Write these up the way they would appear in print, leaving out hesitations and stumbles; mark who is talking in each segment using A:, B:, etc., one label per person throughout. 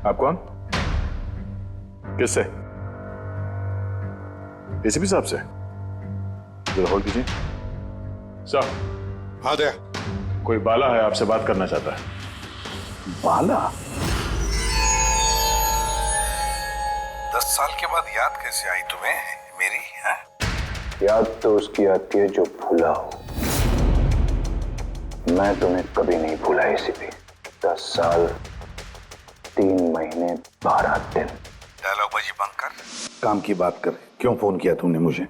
A: आप कौन? किससे? एसीपी साहब से? जरा होल्ड कीजिए। सर।
B: हाँ दया।
A: कोई बाला है, आपसे बात करना चाहता है।
B: बाला?
C: 10 साल के बाद याद कैसे आई तुम्हें मेरी? है?
D: याद तो उसकी आती है जो भूला हो। मैं तुम्हें कभी नहीं भूला एसीपी। 10 साल 3 महीने 12 दिन।
C: डायलॉग बाजी बंद कर,
B: काम की बात कर। क्यों फोन किया तुमने मुझे?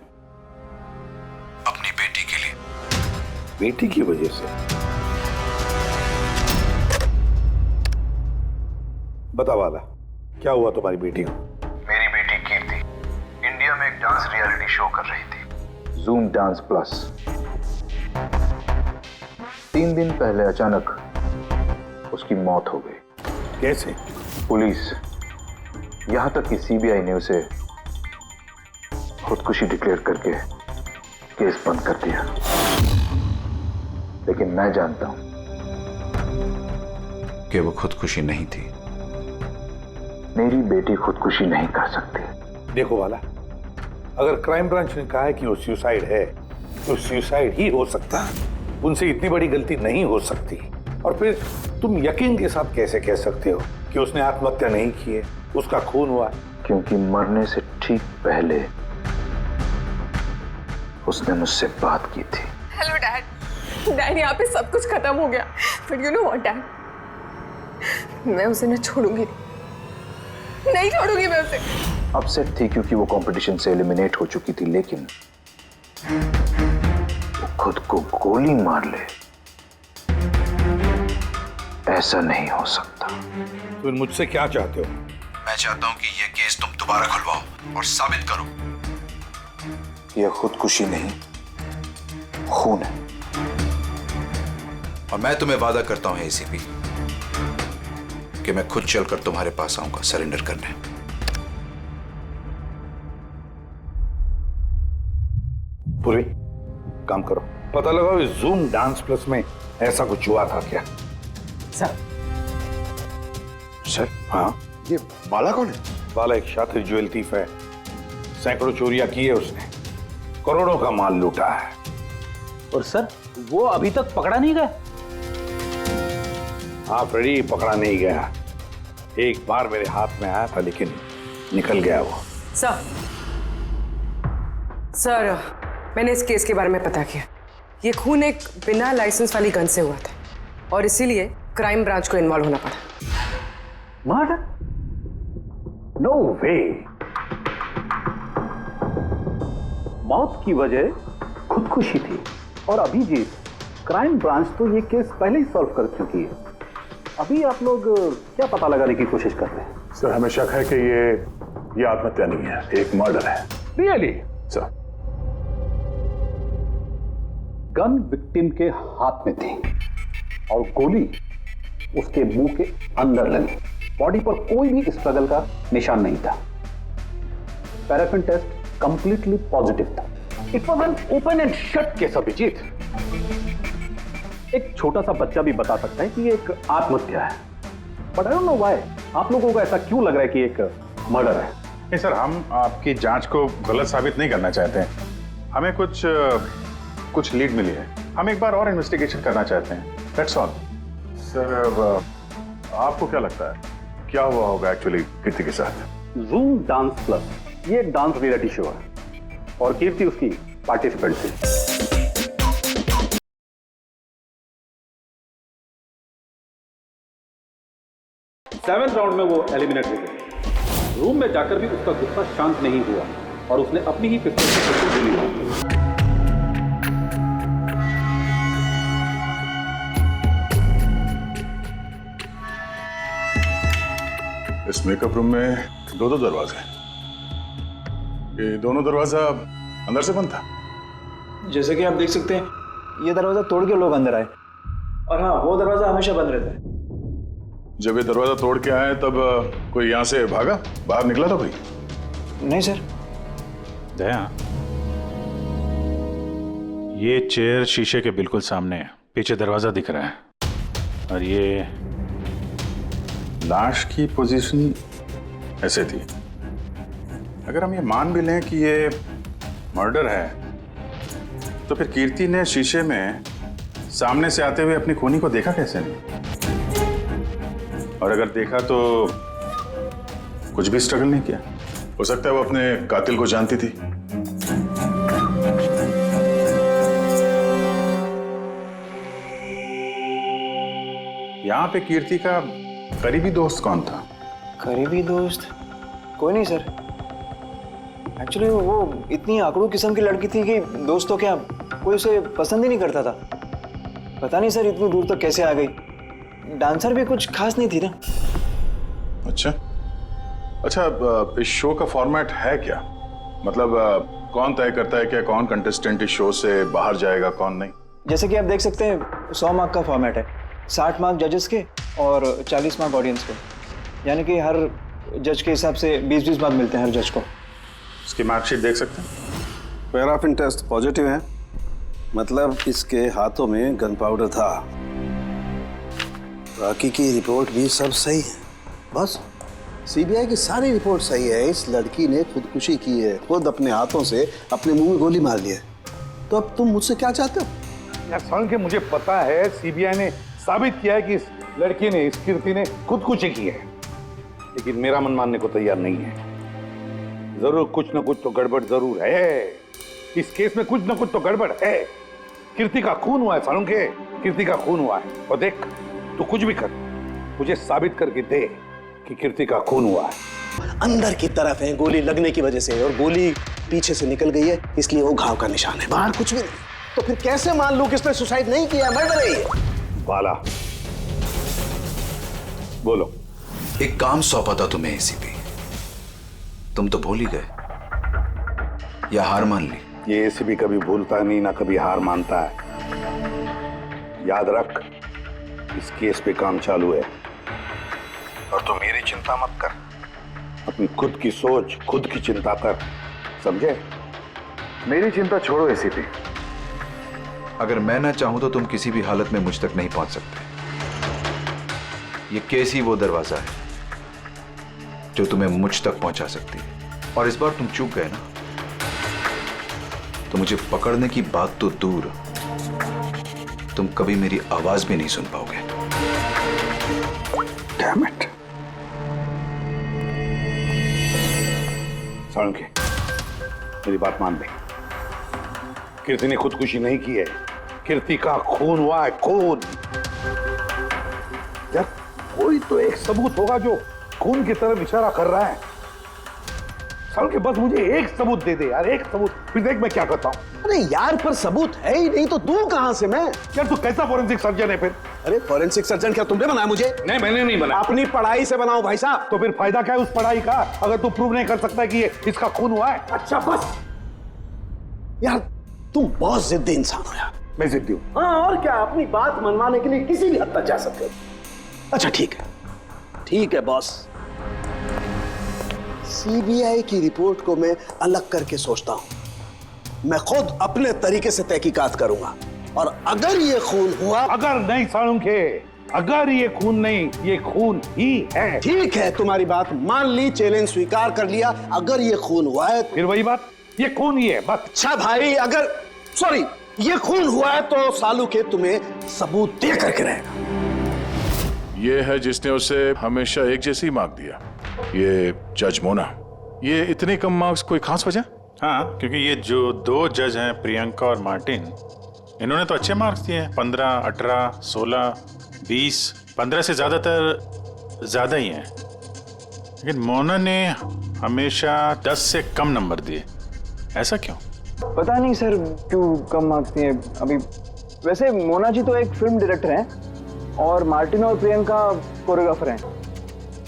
C: अपनी बेटी के लिए।
B: बेटी की वजह से? बता वाला, क्या हुआ तुम्हारी बेटी को?
C: मेरी बेटी कीर्ति इंडिया में एक डांस रियलिटी शो कर रही थी,
D: जूम डांस प्लस। 3 दिन पहले अचानक उसकी मौत हो गई।
B: कैसे?
D: पुलिस, यहां तक कि सीबीआई ने उसे खुदकुशी डिक्लेयर करके केस बंद कर दिया। लेकिन मैं जानता हूं
C: कि वो खुदकुशी नहीं थी।
D: मेरी बेटी खुदकुशी नहीं कर सकती।
B: देखो वाला, अगर क्राइम ब्रांच ने कहा है कि वो सुसाइड है तो सुसाइड ही हो सकता है। उनसे इतनी बड़ी गलती नहीं हो सकती। और फिर तुम यकीन के साथ कैसे कह सकते हो कि उसने आत्महत्या नहीं की है, उसका खून हुआ है?
D: क्योंकि मरने से ठीक पहले उसने मुझसे बात की थी।
E: Hello dad. डैड, यहाँ पे सब कुछ खत्म हो गया। But you know what dad, मैं उसे न छोड़ूंगी, नहीं छोड़ूंगी मैं उसे।
D: अपसेट थी क्योंकि वो कंपटीशन से एलिमिनेट हो चुकी थी, लेकिन वो खुद को गोली मार ले, ऐसा नहीं हो सकता।
B: तुम मुझसे क्या चाहते हो?
C: मैं चाहता हूं कि ये केस तुम दोबारा खुलवाओ और साबित करो
D: यह खुदकुशी नहीं, खून है।
C: और मैं तुम्हें वादा करता हूं एसीपी कि मैं खुद चलकर तुम्हारे पास आऊंगा सरेंडर करने।
B: पूरी काम करो, पता लगाओ इस जूम डांस प्लस में ऐसा कुछ हुआ था क्या?
E: सर।
B: सर? हाँ।
A: ये बाला कौन है?
B: बाला एक शातिर ज्वेल थीफ है। सैकड़ों चोरियां की है उसने, करोड़ों का माल लूटा है।
F: और सर, वो अभी तक पकड़ा नहीं गया?
B: हाँ फ्रेडी, पकड़ा नहीं गया। एक बार मेरे हाथ में आया था लेकिन निकल गया वो।
E: सर, मैंने इस केस के बारे में पता किया। ये खून एक बिना लाइसेंस वाली गन से हुआ था और इसीलिए क्राइम ब्रांच को इन्वॉल्व होना पड़ा।
F: मर्डर? नो वे। मौत की वजह खुदकुशी थी और अभिजीत, क्राइम ब्रांच तो ये केस पहले ही सॉल्व कर चुकी है। अभी आप लोग क्या पता लगाने की कोशिश कर रहे हैं?
A: सर, हमें शक है कि ये आत्महत्या नहीं है, एक मर्डर है।
F: रियली?
A: सर,
F: गन विक्टिम के हाथ में थी और गोली उसके मुंह के अंदर लगी। बॉडी पर कोई भी स्ट्रगल का निशान नहीं था। पैराफिन टेस्ट कंप्लीटली पॉजिटिव था। It was an open and shut case Abhijeet. एक छोटा सा बच्चा भी बता सकता है कि ये एक आत्महत्या है। But I don't know why आप लोगों को ऐसा क्यों लग रहा है कि एक मर्डर है?
A: नहीं सर, हम आपकी जांच को गलत साबित नहीं करना चाहते हैं। हमें कुछ लीड मिली है, हम एक बार और इन्वेस्टिगेशन करना चाहते हैं, दैट्स ऑल। सर, आपको क्या लगता है क्या हुआ होगा एक्चुअली कीर्ति के साथ?
F: जूम डांस प्लस ये एक डांस रियलिटी शो है और कीर्ति उसकी पार्टिसिपेंट थी। 7th राउंड में वो एलिमिनेट हो गई। रूम में जाकर भी उसका गुस्सा शांत नहीं हुआ और उसने अपनी ही पिस्तौल से गोली मारी।
A: इस मेकअप रूम में दो दरवाजे हैं। ये दोनों दरवाजा अंदर से बंद था।
G: जैसे कि आप देख सकते हैं, ये दरवाजा तोड़ के लोग अंदर आए और हाँ, वो दरवाजा हमेशा बंद रहता है।
A: जब ये दरवाजा तोड़ के आए तब कोई यहाँ से भागा, बाहर निकला था कोई?
G: नहीं सर।
H: दया, ये चेयर शीशे के बिल्कुल सामने है, पीछे दरवाजा दिख रहा है और
A: लाश की पोजीशन ऐसे थी। अगर हम ये मान भी लें कि ये मर्डर है, तो फिर कीर्ति ने शीशे में सामने से आते हुए अपनी खूनी को देखा कैसे नहीं? और अगर देखा तो कुछ भी स्ट्रगल नहीं किया? हो सकता है वो अपने कातिल को जानती थी। यहां पे कीर्ति का करीबी दोस्त कौन था?
G: करीबी दोस्त कोई नहीं सर। एक्चुअली वो इतनी आंकड़ों किस्म की लड़की थी कि दोस्त तो क्या, कोई उसे पसंद ही नहीं करता था। पता नहीं सर इतनी दूर तक कैसे आ गई। डांसर भी कुछ खास नहीं थी ना।
A: अच्छा, इस शो का फॉर्मेट है क्या? मतलब कौन तय करता है कि कौन कंटेस्टेंट इस शो से बाहर जाएगा, कौन नहीं?
G: जैसे कि आप देख सकते हैं 100 मार्क का फॉर्मेट है। 60 मार्क जजेस के और 40 मार्क ऑडियंस के, यानी कि हर जज के हिसाब से 20-20 मार्क मिलते हैं हर जज को।
A: इसकी मार्कशीट देख सकते हैं?
I: पैराफिन टेस्ट पॉजिटिव है, मतलब इसके हाथों में गन पाउडर था। बाकी की रिपोर्ट भी सब सही है। बस सीबीआई की सारी रिपोर्ट सही है। इस लड़की ने खुदकुशी की है, खुद अपने हाथों से अपने मुंह में गोली मार ली है। तो अब तुम मुझसे क्या चाहते हो?
B: यार साल के मुझे पता है सीबीआई ने साबित किया है कि इस लड़की ने, इस कीर्ति ने खुदकुशी की है, लेकिन मेरा मन मानने को तैयार नहीं है। जरूर कुछ ना कुछ तो गड़बड़ जरूर है। इस केस में कुछ ना कुछ तो गड़बड़ है। कीर्ति का खून हुआ है सालुंखे, कीर्ति का खून हुआ है। और देख, तू कुछ भी कर, मुझे साबित करके दे कि कीर्ति का खून हुआ है।
I: अंदर की तरफ है गोली लगने की वजह से, और गोली पीछे से निकल गई है, इसलिए वो घाव का निशान है, बाहर कुछ भी नहीं। तो फिर कैसे मान लूं कि इसने सुसाइड नहीं किया, मर्डर है ये?
B: बाला बोलो।
C: एक काम सौंपा था तुम्हें एसीपी, तुम तो भूल ही गए या हार मान ली?
B: ये एसीपी कभी भूलता नहीं, ना कभी हार मानता है। याद रख, इस केस पे काम चालू है और तू मेरी चिंता मत कर, अपनी खुद की सोच, खुद की चिंता कर, समझे?
D: मेरी चिंता छोड़ो एसीपी।
C: अगर मैं ना चाहूं तो तुम किसी भी हालत में मुझ तक नहीं पहुंच सकते। ये केस ही वो दरवाजा है जो तुम्हें मुझ तक पहुंचा सकती है। और इस बार तुम चूक गए ना, तो मुझे पकड़ने की बात तो दूर, तुम कभी मेरी आवाज भी नहीं सुन पाओगे।
B: Damn it. सालुंखे, मेरी बात मान ले। कीर्ति ने खुदकुशी नहीं की है, कीर्ति का खून हुआ है, खून। यार कोई तो एक सबूत होगा जो खून की तरफ इशारा कर रहा है। सालुंखे बस मुझे एक सबूत दे दे यार, एक सबूत, फिर देख मैं क्या करता हूं।
I: अरे यार, पर सबूत है ही नहीं तो दूं कहां से मैं?
B: यार तू कैसा फोरेंसिक सर्जन है फिर?
I: अरे फोरेंसिक सर्जन क्या तुमने बनाया मुझे?
B: नहीं, मैंने नहीं बनाया।
I: अपनी पढ़ाई से बनाओ भाई साहब।
B: तो फिर फायदा क्या है उस पढ़ाई का, अगर तू प्रूव नहीं कर सकता कि ये इसका खून हुआ है?
I: अच्छा बस यार, तुम बहुत जिद्दी इंसान हो यार।
B: मैं जिद्दी हूं?
I: हाँ, और क्या, अपनी बात मनवाने के लिए किसी भी हद तक जा सकते हो। अच्छा ठीक है, ठीक है बॉस। सीबीआई की रिपोर्ट को मैं अलग करके सोचता हूं। मैं खुद अपने तरीके से तहकीकात करूंगा, और अगर ये खून हुआ।
B: अगर नहीं सालुंखे, अगर ये खून नहीं, ये खून ही है।
I: ठीक है, तुम्हारी बात मान ली, चैलेंज स्वीकार कर लिया। अगर ये खून हुआ है,
B: फिर वही बात, ये खून ही है बस।
I: अच्छा भाई, अगर सॉरी ये खून हुआ है तो सालुंखे तुम्हें सबूत दे करके रहेगा।
J: ये है जिसने उसे हमेशा एक जैसी मार्क दिया, ये जज मोना।
A: ये इतने कम मार्क्स कोई खास वजह? हाँ, क्योंकि ये जो दो जज हैं, प्रियंका और मार्टिन, इन्होंने तो अच्छे मार्क्स दिए हैं। 15, 18, 16, 20, 15 से ज्यादातर ज्यादा ही हैं। लेकिन मोना ने हमेशा 10 से कम नंबर दिए, ऐसा क्यों?
G: पता नहीं सर क्यों कम मार्क्स दिए अभी। वैसे मोना जी तो एक फिल्म डायरेक्टर हैं और मार्टिन और प्रियंका कोरियोग्राफर हैं,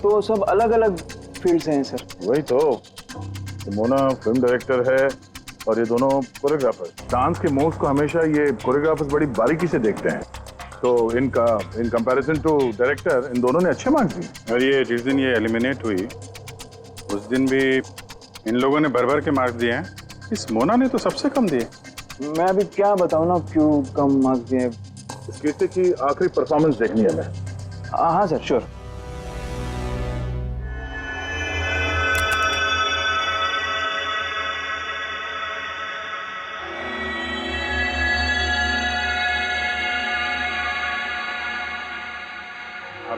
G: तो सब अलग अलग फील्ड से हैं सर।
J: वही तो मोना फिल्म डायरेक्टर है और ये दोनों कोरियोग्राफर। डांस के मूव्स को हमेशा ये कोरियोग्राफर्स बड़ी बारीकी से देखते हैं, तो इन कंपैरिजन टू डायरेक्टर इन दोनों ने अच्छे मार्क्स दिए।
A: और ये जिस दिन ये एलिमिनेट हुई उस दिन भी इन लोगों ने भर भर के मार्क्स दिए हैं, इस मोना ने तो सबसे कम दिए।
G: मैं अभी क्या बताऊं ना क्यों कम मार्क्स दिए।
J: इस कीर्ति की आखिरी परफॉर्मेंस देखनी है मैं।
G: हाँ सर, श्योर।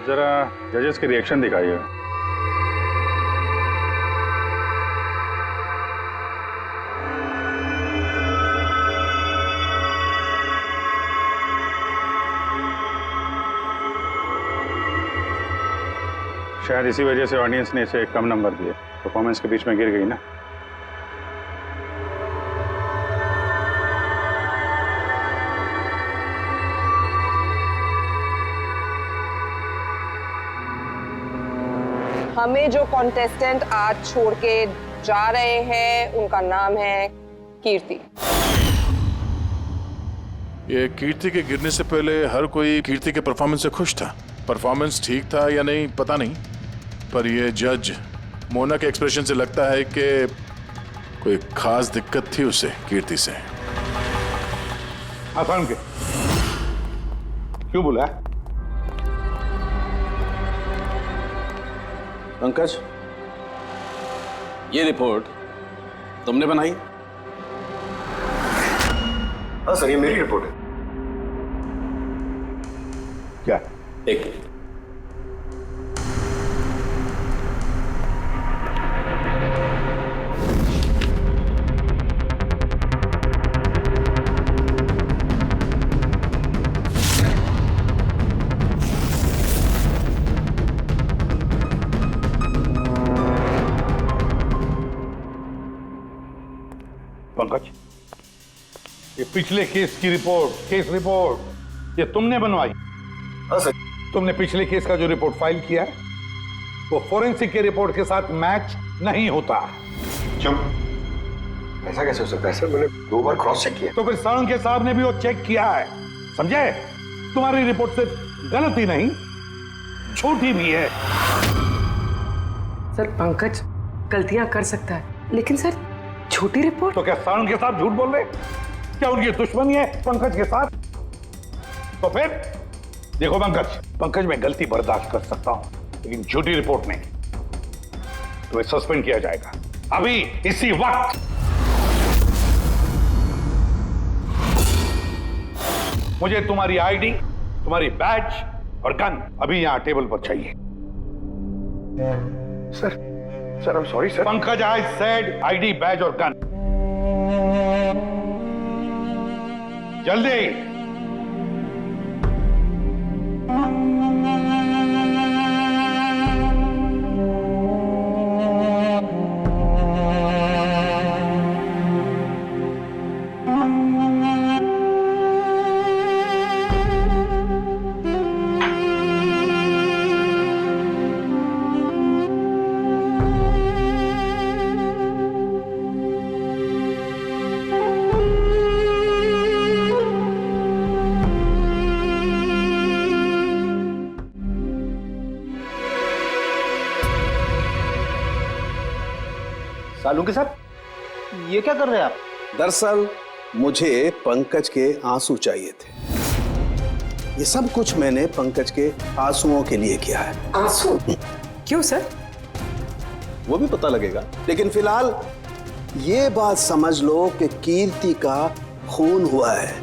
A: जरा जजेस के रिएक्शन दिखाइए। शायद इसी वजह से ऑडियंस ने इसे कम नंबर दिए। परफॉर्मेंस के बीच में गिर गई ना।
K: हमें जो कॉन्टेस्टेंट आज छोड़ के जा रहे हैं उनका नाम है कीर्ति।
J: ये कीर्ति के गिरने से पहले हर कोई कीर्ति के परफॉर्मेंस से खुश था। परफॉर्मेंस ठीक था या नहीं पता नहीं, पर ये जज मोना के एक्सप्रेशन से लगता है कि कोई खास दिक्कत थी उसे कीर्ति से।
B: आसान के क्यों बोला?
I: पंकज, ये रिपोर्ट तुमने बनाई?
D: हाँ सर, ये मेरी रिपोर्ट है।
B: क्या?
I: एक मिनट।
B: पंकज, ये पिछले केस की रिपोर्ट, केस रिपोर्ट ये तुमने बनवाई?
D: हाँ सर।
B: तुमने पिछले केस का जो रिपोर्ट फाइल किया है वो फोरेंसिक के रिपोर्ट के साथ मैच नहीं होता।
D: क्यों? ऐसा कैसे हो सकता है सर? मैंने 2 बार क्रॉस चेक किया।
B: तो फिर साळुंखे साहब ने भी वो चेक किया है, समझे? तुम्हारी रिपोर्ट सिर्फ गलत ही नहीं, झूठी भी है।
E: सर पंकज गलतियां कर सकता है, लेकिन सर छोटी रिपोर्ट।
B: तो क्या साळुंखे साहब झूठ बोल रहे? क्या उनकी दुश्मनी है पंकज के साथ? तो फिर देखो पंकज मैं गलती बर्दाश्त कर सकता हूं, लेकिन झूठी रिपोर्ट नहीं। तो सस्पेंड किया जाएगा अभी इसी वक्त। मुझे तुम्हारी आईडी, तुम्हारी बैज और गन अभी यहां टेबल पर चाहिए।
D: Sir I am sorry sir.
B: Pankaj, I said ID, badge और गन। जल्दी।
G: साळुंखे साहब, ये क्या कर रहे हैं आप?
I: दरअसल मुझे पंकज के आंसू चाहिए थे। ये सब कुछ मैंने पंकज के आंसुओं के लिए किया है।
E: आंसू? क्यों सर?
I: वो भी पता लगेगा, लेकिन फिलहाल ये बात समझ लो कि कीर्ति का खून हुआ है।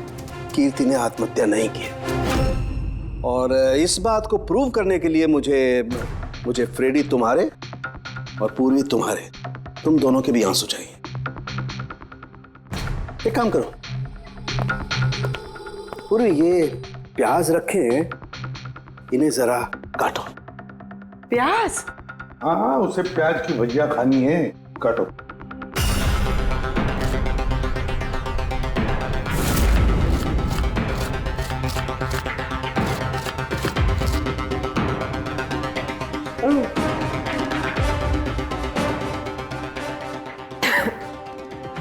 I: कीर्ति ने आत्महत्या नहीं की। और इस बात को प्रूव करने के लिए मुझे फ्रेडी तुम्हारे और पूर्वी तुम्हारे, तुम दोनों के भी आंसू चाहिए। एक काम करो, पूर्वी ये प्याज रखे, इन्हें जरा काटो।
E: प्याज?
B: हाँ, उसे प्याज की भजिया खानी है, काटो।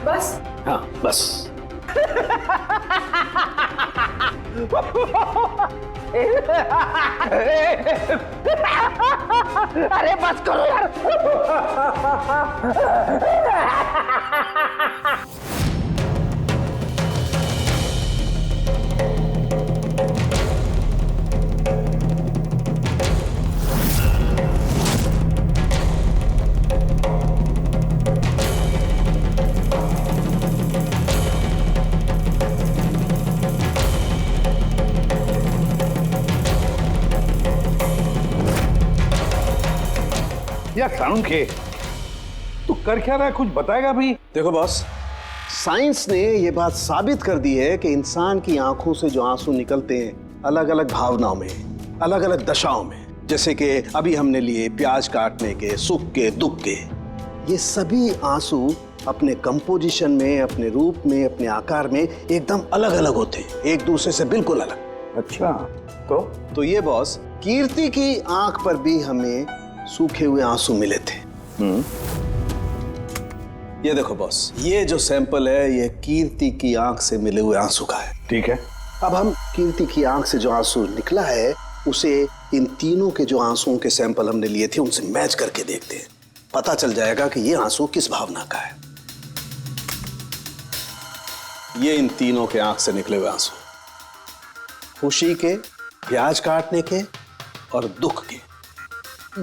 E: बस?
I: हाँ बस।
K: अरे बस करो यार।
B: या साणुखे, तू कर क्या रहा है, कुछ बताएगा भी?
I: देखो बॉस, साइंस ने ये बात साबित कर दी है कि इंसान की आंखों से जो आंसू निकलते हैं अलग अलग भावनाओं में, अलग अलग दशाओं में, जैसे कि अभी हमने लिए प्याज काटने के, सुख के, दुख के, ये सभी आंसू अपने कंपोजिशन में, अपने रूप में, अपने आकार में एकदम अलग अलग होते हैं, एक दूसरे से बिल्कुल अलग।
B: अच्छा, तो
I: ये बॉस, कीर्ति की आंख पर भी हमें सूखे हुए आंसू मिले थे। ये देखो बॉस, ये जो सैंपल है ये कीर्ति की आंख से मिले हुए आंसू का है।
B: ठीक है,
I: अब हम कीर्ति की आंख से जो आंसू निकला है उसे इन तीनों के जो आंसुओं के सैंपल हमने लिए थे उनसे मैच करके देखते हैं, पता चल जाएगा कि ये आंसू किस भावना का है। ये इन तीनों के आंख से निकले हुए आंसू, खुशी के, प्याज काटने के और दुख के।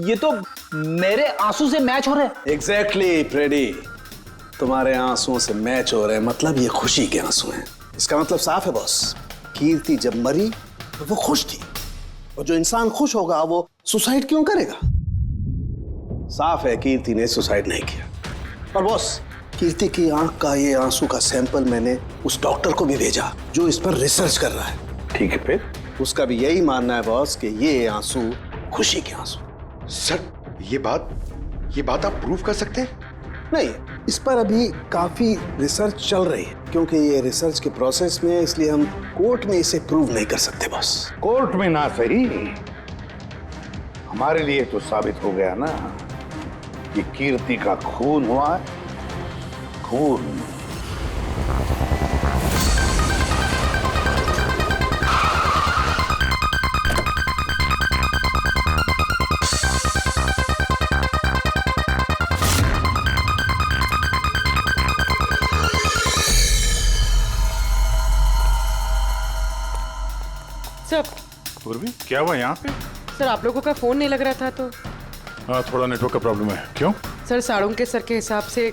F: ये तो मेरे आंसू से मैच हो रहे हैं।
I: एग्जैक्टली फ्रेडी, तुम्हारे आंसुओं से मैच हो रहे हैं, मतलब ये खुशी के आंसू हैं। इसका मतलब साफ है बॉस, कीर्ति जब मरी तो वो खुश थी, और जो इंसान खुश होगा वो सुसाइड क्यों करेगा? साफ है कीर्ति ने सुसाइड नहीं किया। और बॉस, कीर्ति की आंख का ये आंसू का सैंपल मैंने उस डॉक्टर को भी भेजा जो इस पर रिसर्च कर रहा है।
B: ठीक है, फिर
I: उसका भी यही मानना है बॉस कि ये आंसू खुशी के आंसू।
L: सर, ये बात आप प्रूव कर सकते हैं?
I: नहीं, इस पर अभी काफी रिसर्च चल रही है, क्योंकि ये रिसर्च के प्रोसेस में, इसलिए हम कोर्ट में इसे प्रूव नहीं कर सकते बॉस।
B: कोर्ट में ना सही, हमारे लिए तो साबित हो गया ना कि कीर्ति का खून हुआ है, खून।
E: सर,
J: पूर्वी, क्या हुआ यहाँ पे?
E: सर आप लोगों का फोन नहीं लग रहा था तो।
J: हाँ, थोड़ा नेटवर्क का प्रॉब्लम है। क्यों?
E: सर साड़ुंके सर के हिसाब से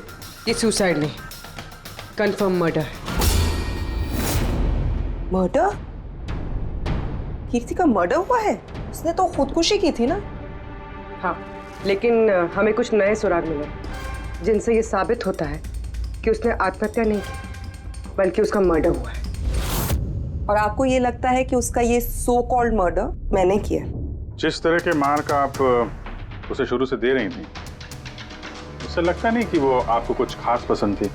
E: ये सुसाइड नहीं, कंफर्म मर्डर है।
K: मर्डर? कीर्ति का मर्डर हुआ है? उसने तो खुदकुशी की थी ना?
E: हाँ, लेकिन हमें कुछ नए सुराग मिले जिनसे ये साबित होता है कि उसने आत्महत्या नहीं की, बल्कि उसका मर्डर हुआ है।
K: और आपको ये लगता है कि उसका ये सो कॉल्ड मर्डर मैंने किया?
A: जिस तरह के मार्क आप उसे शुरू से दे रही थी, उससे लगता नहीं कि वो आपको कुछ खास पसंद थी।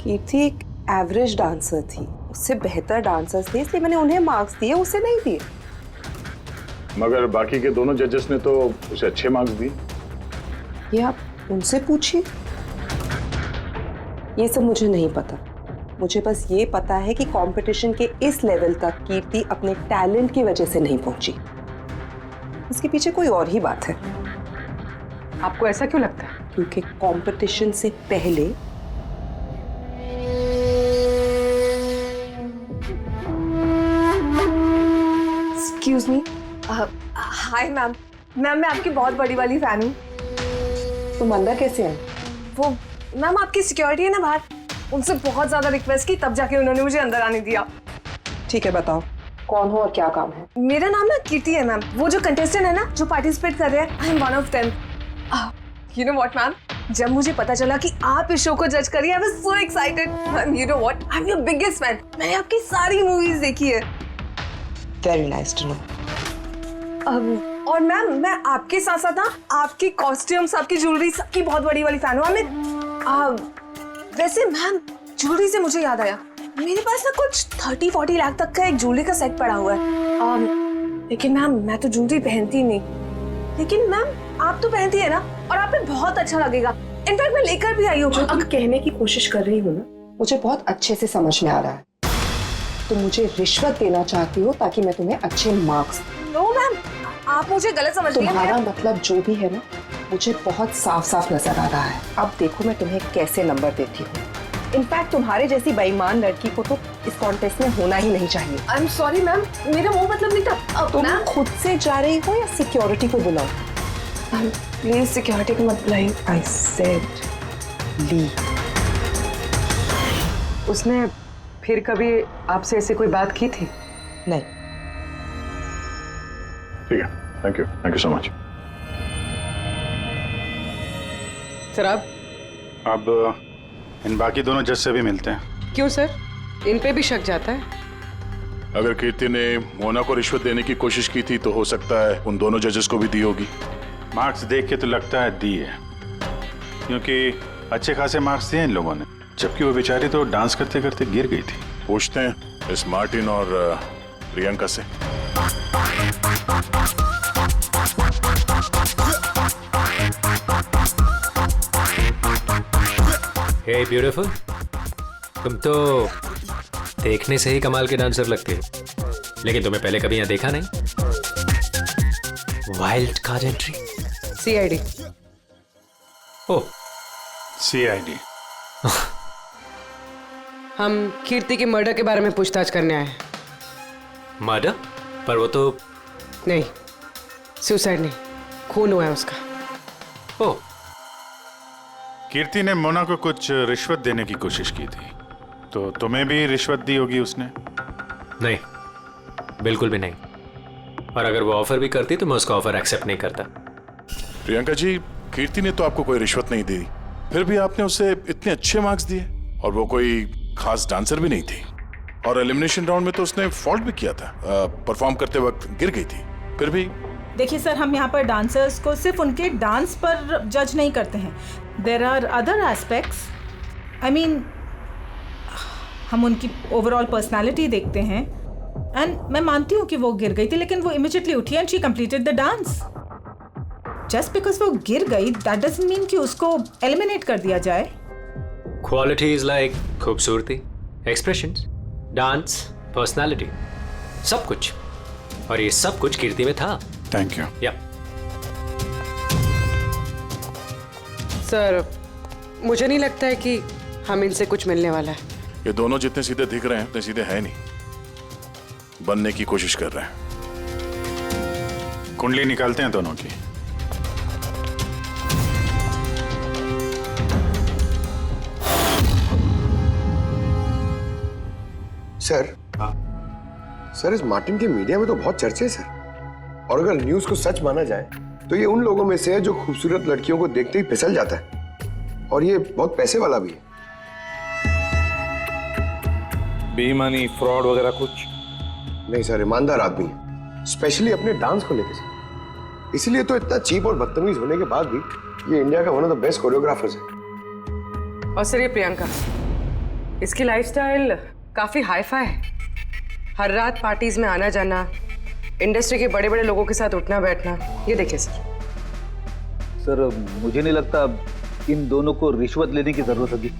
K: कीर्ति एक एवरेज डांसर थी, उससे बेहतर डांसर्स थे, इसलिए मैंने उन्हें मार्क्स दिए, उसे नहीं दिए।
J: मगर बाकी के दोनों जजेस ने तो उसे अच्छे मार्क्स दिए।
K: ये आप उनसे पूछिए, ये सब मुझे नहीं पता। मुझे बस ये पता है कि कंपटीशन के इस लेवल तक कीर्ति अपने टैलेंट की वजह से नहीं पहुंची। इसके पीछे कोई और ही बात है।
E: आपको ऐसा क्यों लगता है?
K: क्योंकि कंपटीशन से पहले
E: एक्सक्यूज मी। हाय मैम, मैं आपकी बहुत बड़ी वाली फैन हूँ।
K: तुम अंदर कैसे आए?
E: वो मैम आपकी सिक्योरिटी है ना बाहर, उनसे बहुत ज्यादा रिक्वेस्ट की, तब जाके उन्होंने मुझे अंदर आने दिया।
K: ठीक है, बताओ कौन हो और क्या काम है?
E: मेरा नाम ना कीर्ति है मैम, वो जो कंटेस्टेंट है ना जो पार्टिसिपेट कर रहे हैं, I am one of them. You know what ma'am, जब मुझे पता चला कि आप इस शो को जज करिए, I was so excited. Ma'am you know what, I am your biggest fan. मैंने आपकी सारी मूवीज देखी है।
K: Very nice to know.
E: और मैम मैं आपके साथ साथ ना आपकी कॉस्ट्यूम्स, आपकी ज्वेलरी, सबकी बहुत बड़ी वाली फैन हूँ। वैसे मैम ज्वेलरी से मुझे याद आया, मेरे पास ना कुछ 30-40 लाख तक का एक ज्वेलरी का सेट पड़ा हुआ है। लेकिन मैम मैं तो ज्वेलरी पहनती नहीं, लेकिन मैम आप तो पहनती है ना, और आप पे बहुत अच्छा लगेगा। इनफैक्ट मैं लेकर भी आई हूँ।
K: जो तुम कहने की कोशिश कर रही हो ना, मुझे बहुत अच्छे से समझ में आ रहा है। तुम मुझे रिश्वत देना चाहती हो ताकि मैं तुम्हें अच्छे मार्क्स।
E: नो मैम, आप मुझे गलत समझ रही हैं।
K: तुम्हारा मतलब जो भी है ना, मुझे बहुत साफ साफ नजर आ रहा है। अब देखो मैं तुम्हें कैसे नंबर देती हूँ। इनफैक्ट तुम्हारे जैसी बेईमान लड़की को तो इस कॉन्टेस्ट में होना ही नहीं चाहिए।
E: आई एम सॉरी मैम, मेरा वो मतलब नहीं था।
K: तुम खुद से जा रही हो या सिक्योरिटी को बुलाओ?
E: प्लीज सिक्योरिटी को मत बुलाइए।
K: आई सेड ली।
E: उसने फिर कभी आपसे ऐसे कोई बात की थी?
K: नहीं।
J: ठीक है, thank you so much.
M: Sir आप?
A: अब इन बाकी दोनों जज से भी मिलते हैं।
M: क्यों सर, इन पे भी शक जाता है?
J: अगर कीर्ति ने मोना को रिश्वत देने की कोशिश की थी तो हो सकता है उन दोनों जजेस को भी दी होगी।
A: मार्क्स देख के तो लगता है दी है, क्योंकि अच्छे खासे मार्क्स दिए इन लोगों ने, जबकि वो बेचारी तो डांस करते करते गिर गई थी।
J: पूछते हैं इस मार्टिन और प्रियंका से।
N: हे ब्यूटीफुल, तुम तो देखने से ही कमाल के डांसर लगते हो, लेकिन तुम्हें पहले कभी यहाँ देखा नहीं। Wild card entry.
M: सीआईडी।
N: ओह,
A: सीआईडी।
M: हम कीर्ति के मर्डर के बारे में पूछताछ करने आए हैं।
N: मर्डर? पर वो तो
M: नहीं, सुसाइड नहीं, खून हुआ है उसका।
N: ओह,
A: कीर्ति ने मोना को कुछ रिश्वत देने की कोशिश की थी, तो तुम्हें भी रिश्वत दी होगी उसने?
N: नहीं, बिल्कुल भी नहीं। और अगर वो ऑफर भी करती तो मैं उसका ऑफर एक्सेप्ट नहीं करता।
J: प्रियंका जी, कीर्ति ने तो आपको कोई रिश्वत नहीं दी, फिर भी आपने उसे इतने अच्छे मार्क्स दिए, और वो कोई खास डांसर भी नहीं थी, और एलिमिनेशन राउंड में तो उसने फॉल्ट भी किया था, परफॉर्म करते वक्त गिर गई थी, फिर भी।
O: देखिए सर, हम यहाँ पर डांसर्स को सिर्फ उनके डांस पर जज नहीं करते हैं। There are other aspects. I mean, हम उनकी ओवरऑल पर्सनालिटी देखते हैं। एंड मैं मानती हूँ कि वो गिर गई थी, लेकिन वो इमीडिएटली उठी and she completed the dance. Just because वो गिर गई दैट डजंट मीन कि उसको एलिमिनेट कर दिया जाए।
N: क्वालिटीज लाइक खूबसूरती, एक्सप्रेशंस, डांस, पर्सनालिटी, सब कुछ, और ये सब कुछ कीर्ति में था।
A: Thank you.
N: या
M: सर, मुझे नहीं लगता है कि हम इनसे कुछ मिलने वाला है।
J: ये दोनों जितने सीधे दिख रहे हैं उतने सीधे हैं नहीं, बनने की कोशिश कर रहे हैं।
A: कुंडली निकालते हैं दोनों की।
L: सर इस मार्टिन के मीडिया में तो बहुत चर्चे हैं सर, और अगर न्यूज को सच माना जाए तो ये उन लोगों में से है जो खूबसूरत लड़कियों को देखते ही फिसल जाता है, और ये बहुत पैसे वाला भी है।
B: बेईमानी, फ्रॉड वगैरह कुछ
L: नहीं सर, ईमानदार आदमी है, स्पेशली अपने डांस को लेकर सर। इसलिए तो इतना चीप और बदतमीज होने के बाद भी ये इंडिया का one of the best choreographers है।
M: और सर, ये प्रियंका, इसकी लाइफस्टाइल काफी हाई-फाई है। हर रात पार्टीज में आना जाना, इंडस्ट्री के बड़े बड़े लोगों के साथ उठना बैठना। ये देखिए
F: सर, मुझे नहीं लगता इन दोनों को रिश्वत लेने की जरूरत होगी।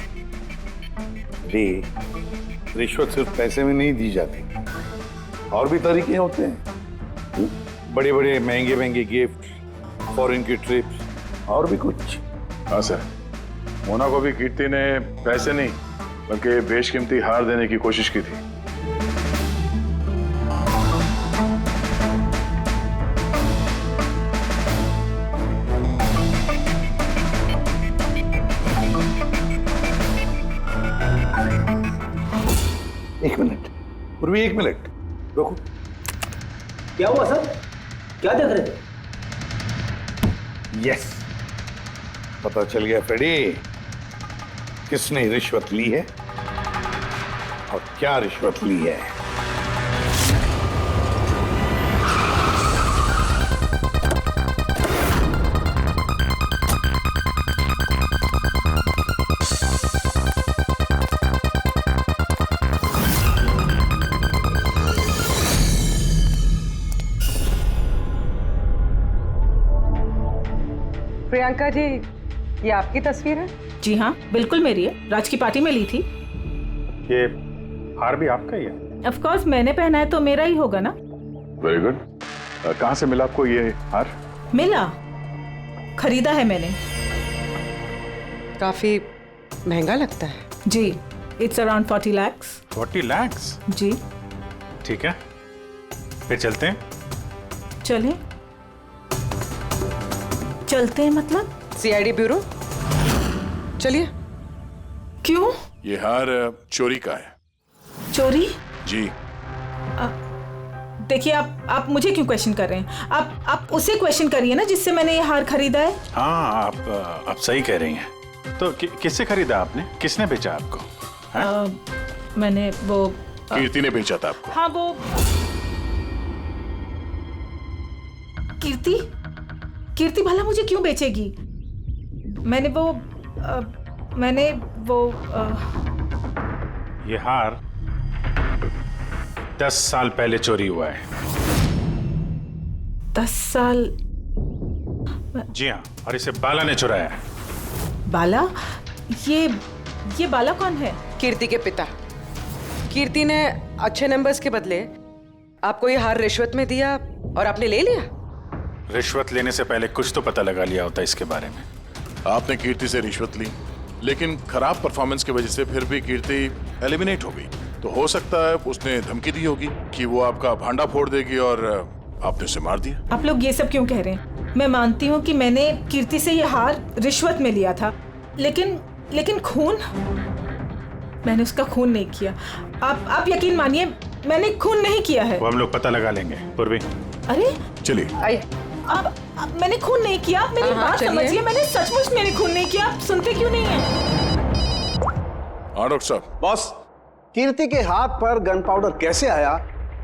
B: रिश्वत सिर्फ पैसे में नहीं दी जाती, और भी तरीके होते हैं। बड़े बड़े महंगे महंगे गिफ्ट, फॉरेन की ट्रिप्स, और भी कुछ।
J: हाँ सर, मोना को भी कीर्ति ने पैसे नहीं बल्कि बेशकीमती हार देने की कोशिश की थी।
B: एक मिनट पूर्वी, एक मिनट रुको।
F: क्या हुआ सर, क्या देख रहे थे?
B: यस, पता चल गया फ्रेडी, किसने रिश्वत ली है और क्या रिश्वत ली है।
M: प्रियंका जी, ये आपकी तस्वीर है?
O: जी हाँ, बिल्कुल मेरी है। राज की पार्टी में ली थी।
A: ये हार भी आपका ही है?
O: ऑफ कोर्स, मैंने पहना है तो मेरा ही होगा ना।
J: Very good. कहाँ से मिला आपको ये हार?
O: मिला, खरीदा है मैंने।
M: काफी महंगा लगता है।
O: जी, इट्स अराउंड 40 lakhs।
A: 40 lakhs?
O: जी।
A: ठीक है, फिर चलते हैं।
O: चलें? चलते हैं मतलब?
M: सीआईडी ब्यूरो, चलिए।
O: क्यों?
J: ये हार चोरी का है।
O: चोरी?
J: जी।
O: देखिए आप मुझे क्यों क्वेश्चन कर रहे हैं? आप उसे क्वेश्चन करिए ना जिससे मैंने ये हार खरीदा है।
A: हाँ, आप सही कह रही हैं। तो किससे खरीदा आपने? किसने बेचा आपको?
O: मैंने वो
J: कीर्ति ने बेचा था आपको?
O: हाँ, वो कीर्ति भला मुझे क्यों बेचेगी? मैंने वो
A: ये हार 10 साल पहले चोरी हुआ है।
O: 10 साल?
A: जी हाँ, और इसे बाला ने चुराया है।
O: बाला? ये बाला कौन है?
M: कीर्ति के पिता। कीर्ति ने अच्छे नंबर्स के बदले आपको ये हार रिश्वत में दिया और आपने ले लिया।
A: रिश्वत लेने से पहले कुछ तो पता लगा लिया होता इसके बारे में।
J: आपने कीर्ति से रिश्वत ली, लेकिन खराब परफॉर्मेंस की वजह से फिर भी कीर्ति एलिमिनेट हो गई। तो हो सकता है उसने धमकी दी होगी कि वो आपका भांडा फोड़ देगी और आपने उसे मार दिया।
O: आप लोग ये सब क्यों कह रहे हैं? मैं मानती हूँ कि मैंने कीर्ति से ये हार रिश्वत में लिया था, लेकिन खून? मैंने उसका खून नहीं किया। आप यकीन मानिए, मैंने खून नहीं किया है।
A: वो हम लोग पता लगा लेंगे। पूर्वी,
O: अरे
J: चलिए।
M: आइए।
O: मैंने खून नहीं किया। आप मेरी बात समझिए, मैंने सचमुच मैंने खून नहीं किया। आप सुनते क्यों नहीं हैं?
J: हाँ डॉक्टर साहब।
I: बॉस, कीर्ति के हाथ पर गन पाउडर कैसे आया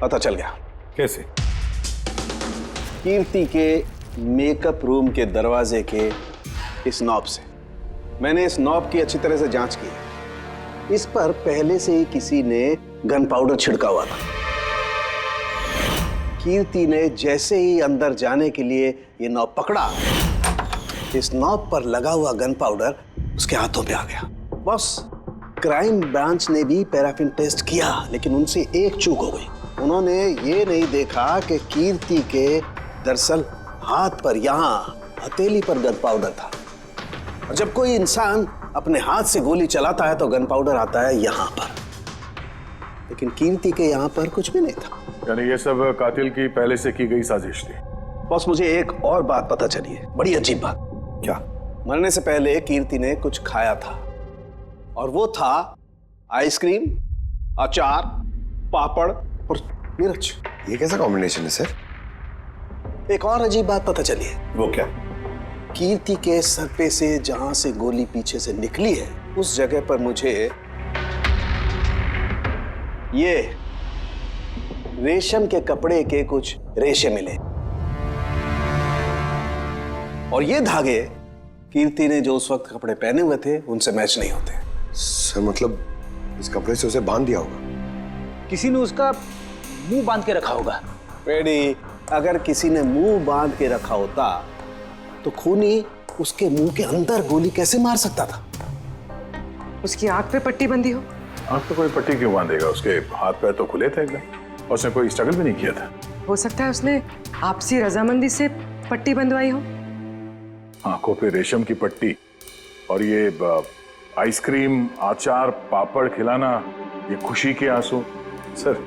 I: पता चल गया।
B: कैसे?
I: कीर्ति के मेकअप रूम के दरवाजे के इस नॉब से। मैंने इस नॉब की अच्छी तरह से जांच की। इस पर पहले से ही किसी ने गन पाउडर छिड़का हुआ था। कीर्ति ने जैसे ही अंदर जाने के लिए ये नॉब पकड़ा, इस नॉब पर लगा हुआ गन पाउडर उसके हाथों पे आ गया। बॉस, क्राइम ब्रांच ने भी पैराफिन टेस्ट किया, लेकिन उनसे एक चूक हो गई। उन्होंने ये नहीं देखा कि कीर्ति के दरअसल हाथ पर, यहाँ हथेली पर गन पाउडर था। और जब कोई इंसान अपने हाथ से गोली चलाता है तो गन पाउडर आता है यहाँ पर, लेकिन कीर्ति के यहाँ पर कुछ भी नहीं था।
J: यानी ये सब कातिल की पहले से की गई साजिश थी।
I: बॉस, मुझे एक और बात पता चली है, बड़ी अजीब बात।
B: क्या?
I: मरने से पहले कीर्ति ने कुछ खाया था, और वो था आइसक्रीम, अचार, पापड़ और मिर्च।
L: ये कैसा कॉम्बिनेशन है सर?
I: एक और अजीब बात पता चली है।
B: वो क्या?
I: कीर्ति के सर पे से जहां से गोली पीछे से निकली है, उस जगह पर मुझे ये रेशम के कपड़े के कुछ रेशे मिले, और ये धागे कीर्ति ने जो उस वक्त कपड़े पहने हुए थे उनसे मैच नहीं होते।
L: सर मतलब इस कपड़े से उसे बांध दिया होगा।
F: किसी ने उसका मुंह बांध के रखा होगा।
I: पेड़ी, अगर किसी ने मुंह बांध के रखा होता तो खूनी उसके मुंह के अंदर गोली कैसे मार सकता था?
M: उसकी आंख पे पट्टी बंधी हो।
J: आंख पे कोई पट्टी क्यों बांधेगा? उसके हाथ पैर तो खुले थे एकदम, और उसने कोई स्ट्रगल भी नहीं किया था।
M: हो सकता है उसने आपसी रजामंदी से पट्टी बंधवाई हो।
J: आंखों पे रेशम की पट्टी और ये आइसक्रीम, अचार, पापड़ खिलाना, ये खुशी के आंसू। सर,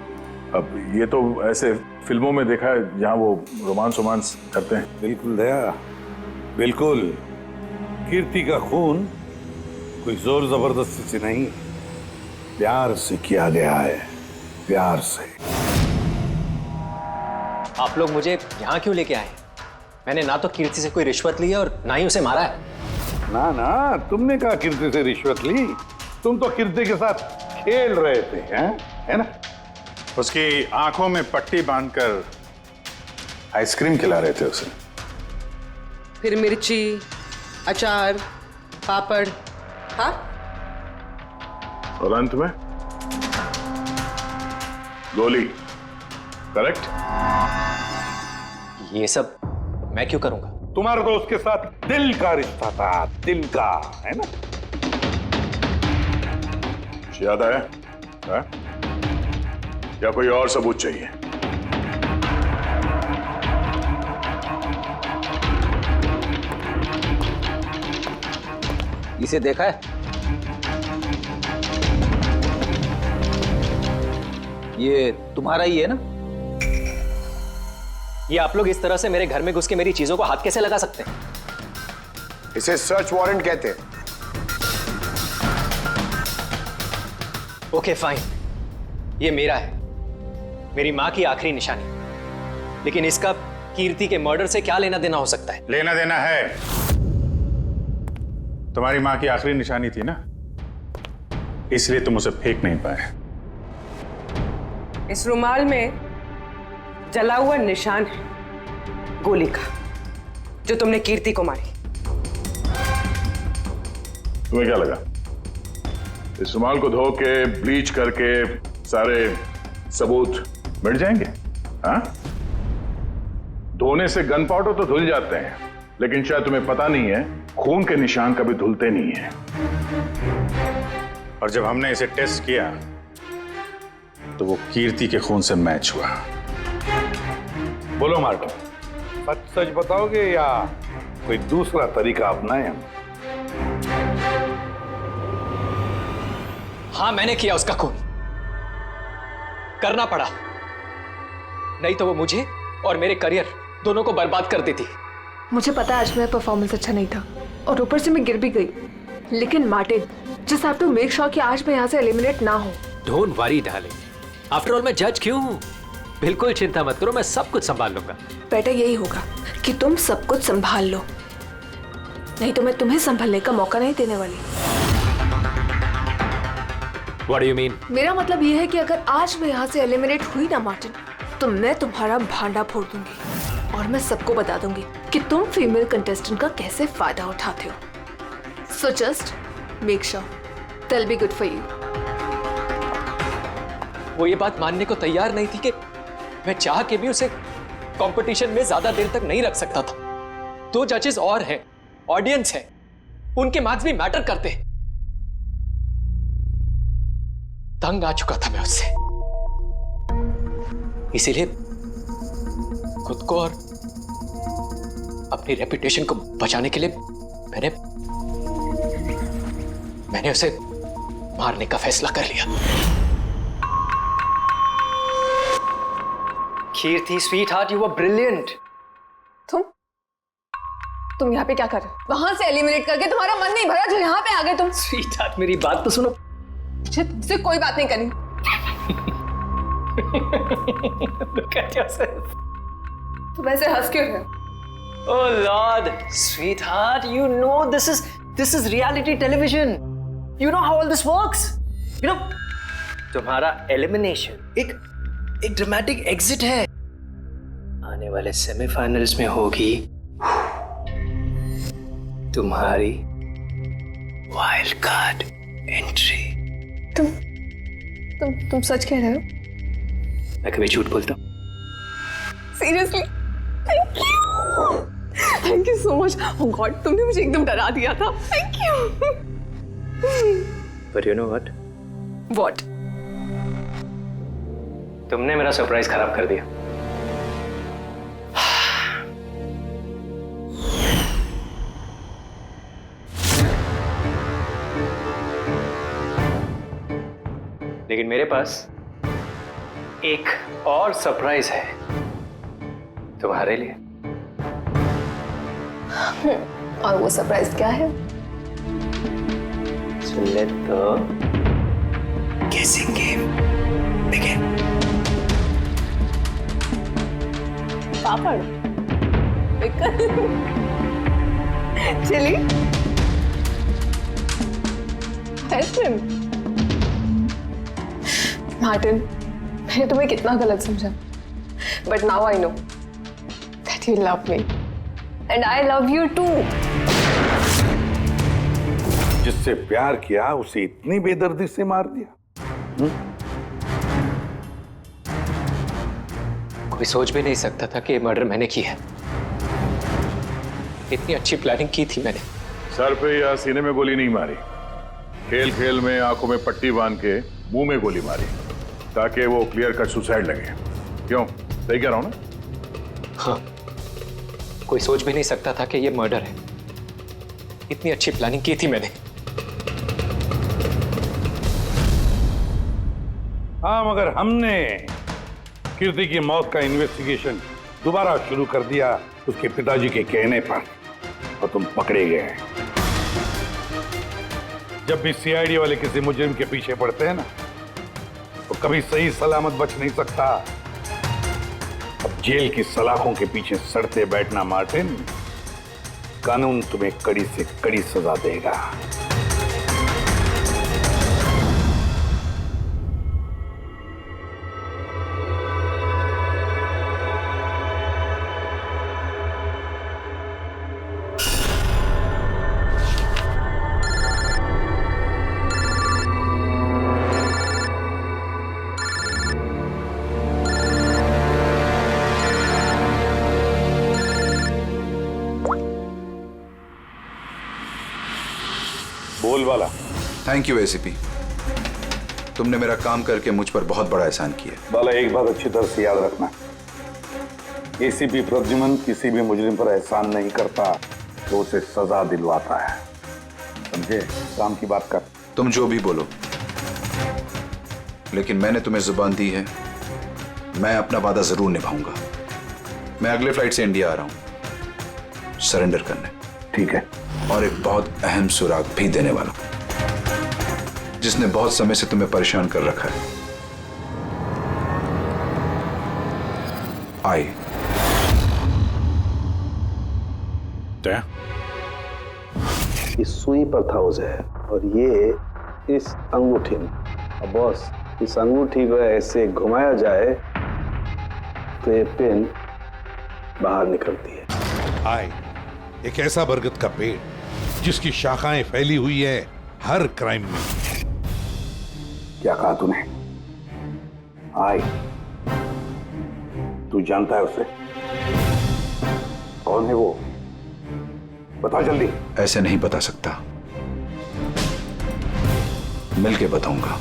J: अब ये तो ऐसे फिल्मों में देखा है जहां वो रोमांस करते हैं।
B: बिल्कुल दया, बिल्कुल। कीर्ति का खून कोई जोर जबरदस्ती से नहीं, प्यार से किया गया है, प्यार से।
N: आप लोग मुझे यहाँ क्यों लेके आए? मैंने ना तो कीर्ति से कोई रिश्वत ली है और ना ही उसे मारा है।
B: ना ना, तुमने कहा कीर्ति से रिश्वत ली? तुम तो कीर्ति के साथ खेल रहे थे, हैं? है ना?
A: उसकी आंखों में पट्टी बांधकर आइसक्रीम खिला रहे थे उसे।
M: फिर मिर्ची, अचार, पापड़, हाँ?
J: और अंत में गोली। करेक्ट?
N: ये सब मैं क्यों करूंगा?
B: तुम्हारा तो उसके साथ दिल का रिश्ता था, दिल का, है ना?
J: याद आया? है? या कोई और सबूत चाहिए?
F: इसे देखा है? ये तुम्हारा ही है ना?
N: ये आप लोग इस तरह से मेरे घर में घुस के मेरी चीजों को हाथ कैसे लगा सकते हैं?
L: इसे सर्च वारंट कहते हैं।
N: ओके फाइन, ये मेरा है, मेरी मां की आखिरी निशानी। लेकिन इसका कीर्ति के मर्डर से क्या लेना देना हो सकता है?
A: लेना देना है। तुम्हारी मां की आखिरी निशानी थी ना, इसलिए तुम उसे फेंक नहीं पाए।
M: इस रुमाल में जला हुआ निशान है गोली का, जो तुमने कीर्ति को मारी।
J: तुम्हें क्या लगा इस रुमाल को धो के ब्लीच करके सारे सबूत मिट जाएंगे? हाँ, धोने से गन पाउडर तो धुल जाते हैं, लेकिन शायद तुम्हें पता नहीं है खून के निशान कभी धुलते नहीं है।
A: और जब हमने इसे टेस्ट किया तो वो कीर्ति के खून से मैच हुआ।
B: बोलो मार्टिन, सच सच बताओगे या कोई दूसरा तरीका अपनाएं हम?
N: हाँ, मैंने किया उसका खून। करना पड़ा, नहीं तो वो मुझे और मेरे करियर दोनों को बर्बाद कर देती।
E: मुझे पता है आज मेरा परफॉर्मेंस अच्छा नहीं था और ऊपर से मैं गिर भी गई, लेकिन Martin, just have to make sure कि आज मैं यहाँ से एलिमिनेट ना हो।
N: Don't worry darling, after all मैं जज क्यों हूँ? बिल्कुल चिंता मत करो, मैं सब कुछ संभाल लूंगा।
E: बेटा यही होगा कि तुम सब कुछ संभाल लो, नहीं तो मैं तुम्हें संभालने का मौका नहीं देने वाली।
N: What do you mean?
E: मेरा मतलब ये है कि अगर आज मैं यहाँ से एलिमिनेट हुई ना मार्टिन, तो मैं तुम्हारा भांडा फोड़ दूंगी और मैं सबको बता दूंगी कि तुम फीमेल कंटेस्टेंट का कैसे फायदा उठाते हो। So just make sure they'll be good for you.
N: वो ये बात मानने को तैयार नहीं थी कि मैं चाह के भी उसे कंपटीशन में ज्यादा देर तक नहीं रख सकता था। 2 जजेस और हैं, ऑडियंस है, उनके मार्क्स भी मैटर करते हैं। तंग आ चुका था मैं उससे, इसीलिए खुद को और अपनी रेपुटेशन को बचाने के लिए मैंने उसे मारने का फैसला कर लिया।
G: कीर्ति स्वीटहार्ट, यू वर ब्रिलियंट।
E: तुम यहाँ पे क्या कर रहे हो? वहां से एलिमिनेट करके तुम्हारा मन नहीं भरा जो यहाँ पे आ गए तुम?
N: स्वीटहार्ट, मेरी बात तो सुनो।
E: मुझे तुमसे कोई बात नहीं करनी।
N: Look at yourself.
E: तुम ऐसे हंस क्यों रहे हो?
G: Oh Lord, sweetheart, you know this is reality television. You know how all this works. You know, तुम्हारा एलिमिनेशन एक ड्रामेटिक एग्जिट है। आने वाले सेमीफाइनल्स में होगी तुम्हारी वाइल्ड कार्ड एंट्री।
E: तुम सच कह रहे हो?
G: मैं कभी झूठ बोलता हूँ?
E: Seriously? Thank you so much. Oh God, तुमने मुझे एकदम डरा दिया था। Thank you.
G: But you know what?
E: What?
G: तुमने मेरा सरप्राइज खराब कर दिया। लेकिन मेरे पास एक और सरप्राइज है तुम्हारे लिए।
E: और वो सरप्राइज क्या है?
G: So let the guessing game begin.
E: Papad, chilli, ice cream. Martin, मैंने तुम्हें कितना गलत समझा, but now I know that you love me and I love you too.
B: जिससे प्यार किया उसे इतनी बेदर्दी से मार दिया।
N: कोई सोच भी नहीं सकता था कि ये मर्डर मैंने किया है। इतनी अच्छी प्लानिंग की थी मैंने।
J: सर पे या सीने में गोली नहीं मारी, खेल खेल में आंखों में पट्टी बांध के मुंह में गोली मारी ताकि वो क्लियर कट सुसाइड लगे। क्यों, सही कह रहा हूं ना?
N: हाँ, कोई सोच भी नहीं सकता था कि ये मर्डर है। इतनी अच्छी प्लानिंग की थी मैंने।
B: हाँ, मगर हमने कीर्ति की मौत का इन्वेस्टिगेशन दोबारा शुरू कर दिया उसके पिताजी के कहने पर, और तुम पकड़े गए। जब भी सीआईडी वाले किसी मुजरिम के पीछे पड़ते हैं ना, तो कभी सही सलामत बच नहीं सकता। अब जेल की सलाखों के पीछे सड़ते बैठना मार्टिन। कानून तुम्हें कड़ी से कड़ी सजा देगा। बोल वाला।
C: थैंक यू एसीपी, तुमने मेरा काम करके मुझ पर बहुत बड़ा एहसान किया।
B: बाला, एक बात अच्छी तरह से याद रखना, एसीपी प्रद्युमन किसी भी मुजरिम पर एहसान नहीं करता तो उसे सजा दिलवाता है, समझे? काम की बात कर।
C: तुम जो भी बोलो, लेकिन मैंने तुम्हें जुबान दी है, मैं अपना वादा जरूर निभाऊंगा। मैं अगले फ्लाइट से इंडिया आ रहा हूं सरेंडर करने।
B: ठीक है।
C: और एक बहुत अहम सुराग भी देने वाला, जिसने बहुत समय से तुम्हें परेशान कर रखा है। आई
I: इस सुई पर था उसे, और ये इस अंगूठी में। अब बॉस, इस अंगूठी को ऐसे घुमाया जाए तो ये पिन बाहर निकलती है।
B: आए, एक ऐसा बरगद का पेड़ जिसकी शाखाएं फैली हुई है हर क्राइम में। क्या कहा तूने? आए, तू जानता है उसे? कौन है वो? बता जल्दी।
C: ऐसे नहीं बता सकता, मिलके बताऊंगा।